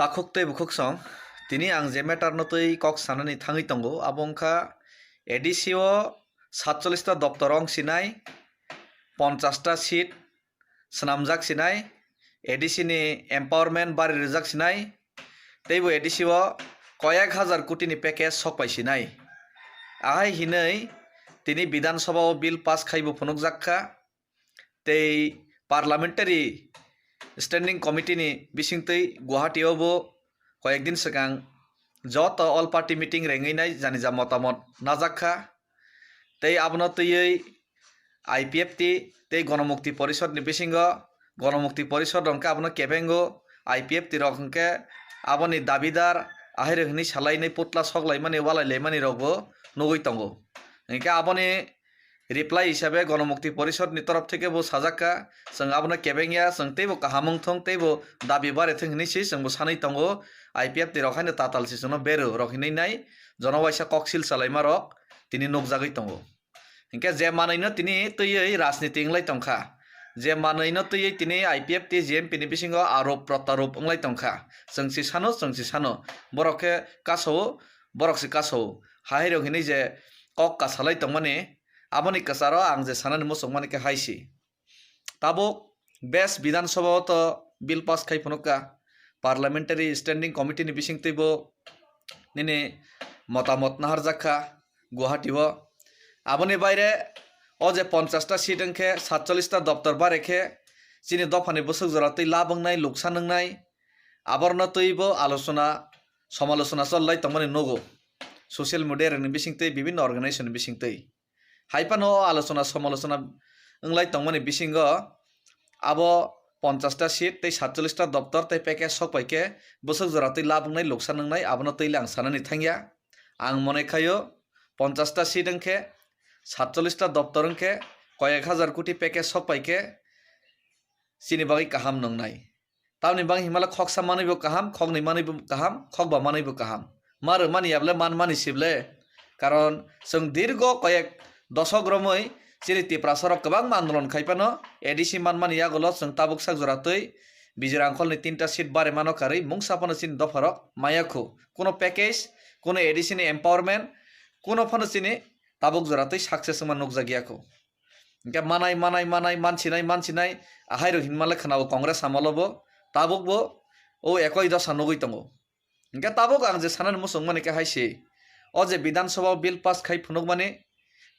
Takhuk tei bukhuk song tini ang je metar no tei kok sanani thangi tongo abongkha ADC o 47 ta doptor ong sinai 50 ta seat swnamjak sinai ADC ni empowerment bari rijak sinai teibo ADC o কয়েক হাজার কোটি ni package sokpai sinai ahai hinei tini বিধান সভা o bill pass khaibo phunukjakha tei parliamentary standing committee ni bisingtei Guwahati o bo কয়েকদিন sigang যত all party meeting renginai janija motamot najakha tei abono tui IPF ti tei Ganamukti Porishod ni bisingo Ganamukti Porishod rongke abono kebengo IPF ti rok hingke aboni dabidar ahire hini salainai putla soklaimani walailai rokbo nugui tongo hingke aboni reply hisabe Ganamukti Porishod ni torop theke bo sajakka jeng abono kebengya jeng teibo kahamung thong teibo dabi bare thong hini si jeng bo sanai tongo IPF ti rok haino tatal sisono beru rok hini nai jonobaisa koksil salaima rok tini nugjagui tongo hingke je manaino tini tui rajniti onglai tongkha je manaino tui tini IPF ti JMP ni bisingo arop protarop onglai tongkha jeng si sano borokhe kasao borok si kasao hairok hini je kok kasalai tongmani aboni kasaro ang je sanani musuk mani ke haisi tabuk best Bidhan Sabha o to bill pass khai phunuka parliamentary standing committee ni bisingtui bo nini motamot naharjakha Guwahati o aboni baire o je 50 ta seat engkhe 47 ta doptor barekhe chini dofani busuk jora tui labh ongnai luksan ongnai aborno tui bo alochona samalochona chollai tongmani nugo social media ni bisingtui bibinno organization ni bisingtui haipano alochona samalochona onglai tongmani bisingo abo 50 ta seat tei 47 ta doptor tei package sokpaike busuk jora tui labh ongnai luksan ongnai abono tui ang sanani thangya ang mone khaio 50 ta seat engkhe 47 ta doptor engkhe কয়েক হাজার কোটি package sokpaike chini bagi kaham nongnai tamni bang himala khoksa manaibo kaham khoknai manaibo kaham khokba manaibo kaham maru mani able man mani sible karon jeng dirgo কয়েক দশক romoi chini tipra sorok kwbang andolon khaipano ADC manmani yagolo jeng tabuk sak jora tui bijir angkholni 3 ta seat bare mano kari mungsapano chini dofarok mayakhu kono package kono ADC ni empowerment kono phano chini tabuk jora tui success ma nukjagiako hingke manai mansinai ahairo hinmale khanabo congress amalobo tabukbo o ekoi dosha nugui tongo hingke tabuk ang je sanani musuk mani ke haisi o je Bidhan Sabha bill pass khai phunukmani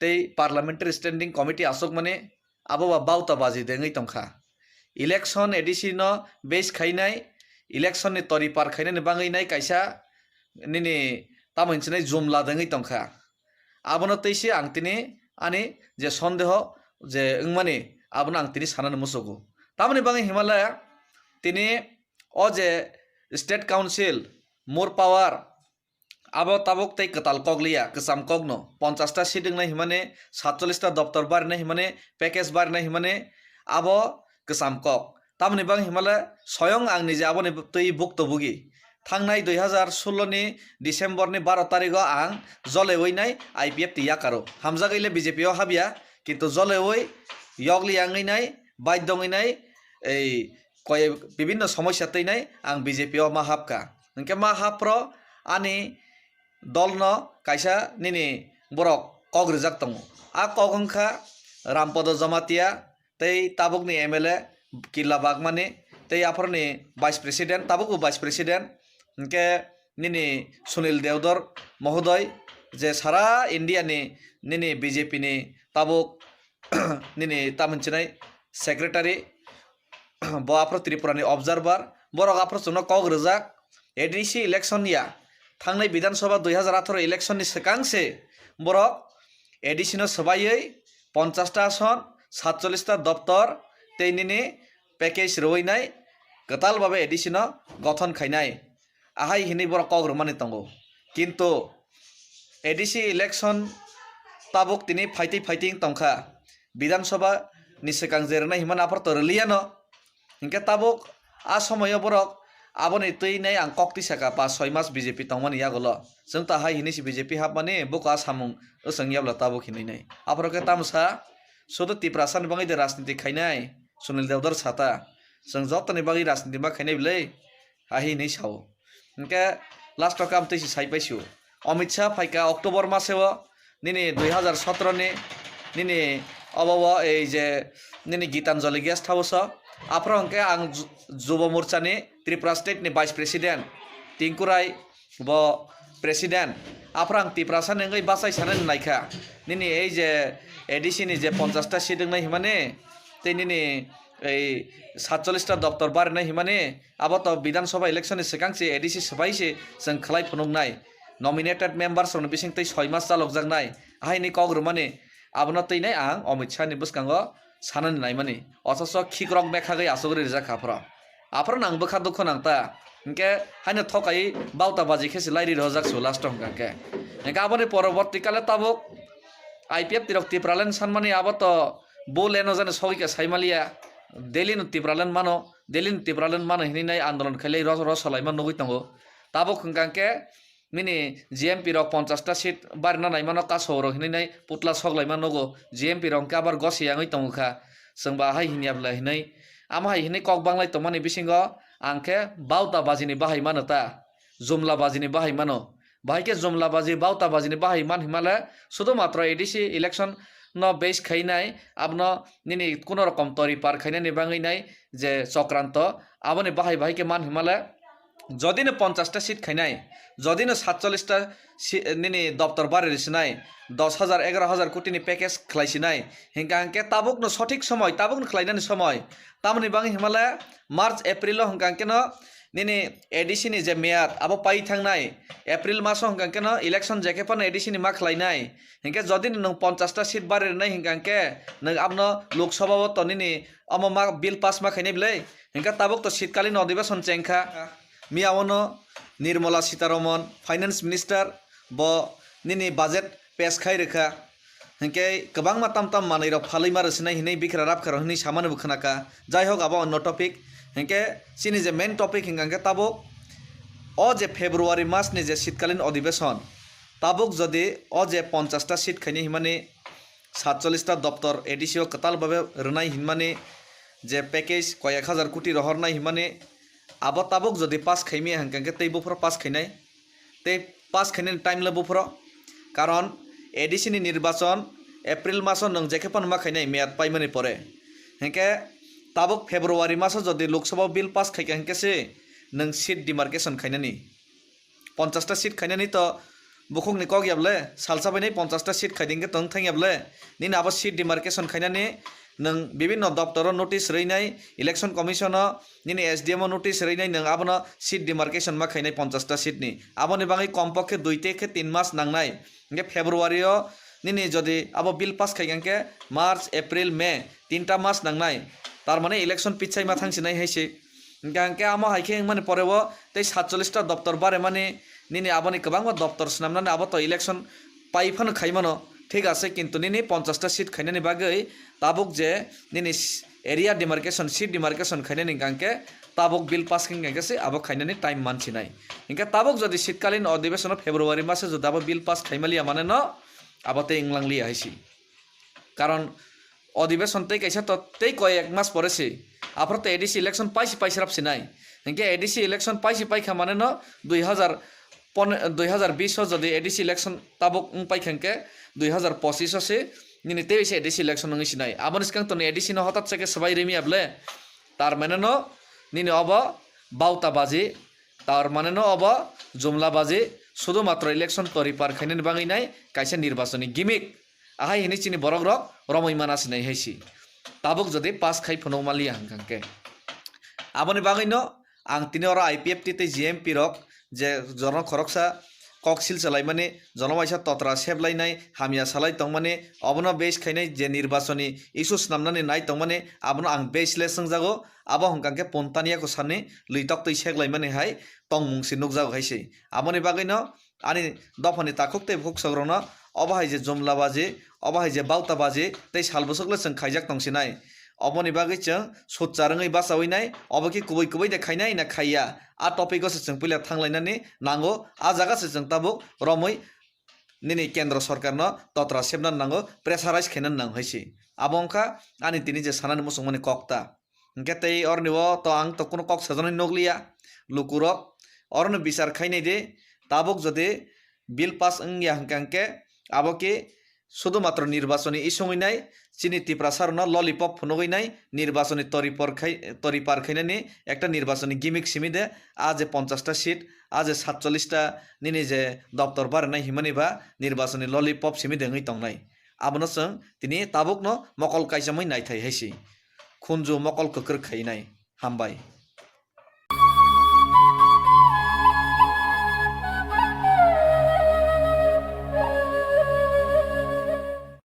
tei parliamentary standing committee asokmani aboba bauta baji dengui tongkha election ADC no base khainai election ni toripar khainani bangai nai kaisa nini tamoinsinai jumla dengui tongkha abono teisi ang tini ani je sondeho je wngmani abono ang tini sanani musugo tamani bangi himalaya tini o je state council more power abo tabuk tei katal koglia ksam kogno 50 ta seat nai himane 47 ta doptor barina himane package barina himane abo ksam kog tamani bang himalaya soyong ang nije aboni tui buktobugi थांनाय 2016 नि December नि 12 तारिखो आं जलेवै नाय IPF ti yakaro hamjagile BJP o habia kintu jolewoi yogli angai nay baidongai nay ei koy bibinno সমস্যা tei nay ang BJP o ma hapka hingke ma hapro ani dolno kaisa nini borok kogrijak tongo a kogongkha Rampodo Jamatia tei tabukni MLA Killa Bagmani tei aporni vice president tabukbo vice president hingke nini Sunil Deodar mohodoy je sara India ni nini BJP ni tabuk nini tamonchinai secretary bo apro Tripura ni observer borok apro chungno kogrijak ADC election ya thangnai Bidhan Sabha 2018 election ni sekangse borok ADC no sabaioi 50 ta ason 47 ta doptor tei nini package roinai katal babe ADC no gothon khainai ahai hini borok kogrumani tongo kintu ADC election tabuk tini fighting tongkha Bidhan Sabha ni sekang jerna himan apor torliano hingke tabuk a somoyo borok aboni tui nai ang kokti saka 5-6 mas BJP tongmani yagolo jeng ta hai hini si BJP hapmani boka samung usang yabla tabuk hini nai aporoke tamsa sudu tiprasan bangai de rajniti khainai Sunil Deodar sata jeng jotoni bagi rajniti ma khainai blei ahi nei sao hingke last kam tei sai paisio Amit Shah faika October maseo nini 2017 ni nini obo ei je nini Gitanjali guest house afro hingke ang Jubo Morcha ni Tripura state ni vice president Tingkurai bo president afro ang Tripura san ngai basai sanan naikha nini ei je ADC ni je 50 ta seat ngai himane tei nini এই 47টা দপ্তর বাড়াই হিমানে আবত বিধানসভা election সিগাংসি ADC সবাইসে जों খালাই ফনুংনাই nominated members রন বিসিং তৈ 6 মাস চালকজাকনাই আহাইনি কগ্রমানে আবনা তৈনাই আং অমিত শাহনি বুসকাঙ্গ সানানি নাইমানি অথচ খিকরক মেখাগৈ আসগরি রিজাখাফর আফর নাং বখা দুখ নাংতা ইনকে হাইনে থকাই বাউতা বাজি খেসি লাইরি রজাকসু লাস্ট হংকাকে ইনকে আবনি পরবর্তীকালে তাবক আইপিএফ তিরক তিপ্রালেন সানমানি আবত বো লেনো জানে সগিকে সাইমালিয়া Delhi tipralan mano hini nai andolon khalai rosalai man nogoi tango tabo khungkangke mini GMP rok 50 ta seat barna nai mano kaso ro hini nai putla soglai man nogo GMP rok kabar gosi angoi tango kha sengba hai hini abla hinai ama hai hini kok banglai tomani bisingo angke bauta bajini bahai manota jumla bajini bahai mano bahai ke jumla baji bauta bajini bahai man himala শুধু মাত্র ADC election no base khainai abno nini kono rokom tori par khainani bangai nai je চক্রান্ত aboni bahai bahai ke man himala jodine 50 ta seat khainai jodine 47 ta nini doptor bare risinai 10000 11000 কোটি ni package khlaisinai hingkangke tabuk no sothik somoy tabuk no khlainani somoy tamni bangai himala march april lo hingkangke no nini ADC ni je meat abo pai thangnai April maso hingkangke no election jekepan ADC ni ma khlainai hingke jodi nung 50 ta seat bare nai hingkangke nung abno Lok Sabha to nini amo ma bill pass ma khainai blei hingka tabuk to শীতকালীন অধিবেশন চেংখা miawono Nirmala Sitaraman finance minister bo nini budget pass khai rekha hingke kobang ma tam manai rok phalai ma rsinai hinai bikra rap kharo hinai samane bukhanaka jai hok abo onno topic hingke sini je main topic hingkangke tabuk o je February mas ni je শীতকালীন অধিবেশন tabuk jodi o je 50 ta seat khaini himani 47 ta doptor ADC o katal babe rnai himani je package koyak হাজার কোটি রহরনাই হিমানে abo tabuk jodi pass khaimi hangkangke tei bufro pass khainai tei pass khainai time le bufro karon ADC ni nirbachon April maso nung jekepan ma khainai meat paimani pore hengke tabuk February maso jodi Lok Sabha bill pass khaike hengke se nung seat demarcation khainani 50 ta seat khainani to bukung ni kogyable salsabainai 50 ta seat khaidingke tong thangyable nin abo seat demarcation khainani nung bibinno doptoro notice reinai election commission nini SDM notice reinai nung abono seat demarcation ma khainai 50 ta seat ni aboni bangai kompokhe 2 থেকে 3 মাস nangnai nge February o nini jodi abo bill pass khaigangke March April May 3 ta mass nangnai tar mane election pichai ma thangsinai haise ngangke amo haike mane porebo tei 47 ta doptor bare mane nini aboni kobangma doptor snamnani abo to election paifano khaimano ঠিক আছে কিন্তু নিনি 50 টা seat খাইনানি বাগৈ তাবুক যে নিনি area demarcation seat demarcation খাইনানি গাংকে তাবুক bill pass কিংগাইছে আবো খাইনানি time মানছি নাই Inca তাবুক যদি শীতকালীন অধিবেশন ফেব্রুয়ারি মাসে যদি আবো বিল পাস খাইমালিয়া মানে ন আবতে ইংলাংলি আইছি কারণ অধিবেশন তেই কাইছা তো তেই কয়েক মাস পরেছে আপর তো এডিসি ইলেকশন পাইছি রাপছি নাই ইনকে এডিসি ইলেকশন পাইখা মানে ন 2020 যদি এডিসি ইলেকশন তাবুক পাইখাংকে 2025 से निनी तेईस एडिसी इलेक्शन नंगी सिनाई आबन स्कांग तो एडिसी न हतात से सबाई रेमी आबले तार माने न निनी अब बाउता बाजी तार माने न अब जुमला बाजी शुधु मात्र इलेक्शन तरि पार खाइने बाङै नाय काइसे निर्वाचनी गिमिक आहाय हिनि चिनि बरग रक रमै माना सिनाई हैसि ताबुक जदि पास खाइ फनो मालिया हांकांके आबनि बाङै न आं तिनि अरा आईपीएफ ति जीएमपी रक जे जन खरकसा ককসিল চালাই মানে জনমাইসা তত্রা সেবলাইনাই হামিয়া সালাই তং মানে অবন বেশ খাইনাই যে নির্বাচনী ইস্যুস নামনানি নাই তং মানে আবন আং বেশ লেসং জাগো আবো হংকাংকে পন্তানিয়া কো সানি লুইতক তৈ সেগলাই মানে হাই তং মুংসি নুকজাগো হাইসি আবনি বাগৈন আনি দফানি তাকুকতে ভুক সগ্রন অবাহাই যে জমলা বাজে অবাহাই যে বাউতা বাজে তৈ সালবসকলে जों খাইজাক তংসিনাই অবনি বাগৈ जों সচ্চারङै বাসাवैनाय অবকি কুबै কুबै দেখাইनाय ना खाइया आ टपिक जों पहिले थांलायनानै नांगौ आ जागासे जों ताबुक रमै निनि केन्द्र सरकारनो तत्रा सेबना नांगौ प्रेसाराइज खेनन नां हैसि आबंखा आनि तिनि जे सानानि मुसुं माने कक्ता इनके तै अरनिव तो आं तो कोनो कक सजनै नगलिया লুকুরক অরণ বিচার খাইনাই দে তাবক যদি বিল পাস ইয়া হাঙ্কাঙ্কে আবকে শুধুমাত্র নির্বাচনী ইসঙ্গই নাই চিনি তিপ্রা সারনা ললিপপ ফুনগই নাই নির্বাচনী তরিপার খাইনানি একটা নির্বাচনী গিমিক সিমিদে আজ 50টা সিট আজ 47টা নিনি যে দপ্তর বারনাই হিমানিবা নির্বাচনী ললিপপ সিমিদে ngই tongনাই আবনো जों তিনি তাবুক ন মকল কাইজামই নাইথাই হাইসি খুনজু মকল ককর খাইনাই হামবাই।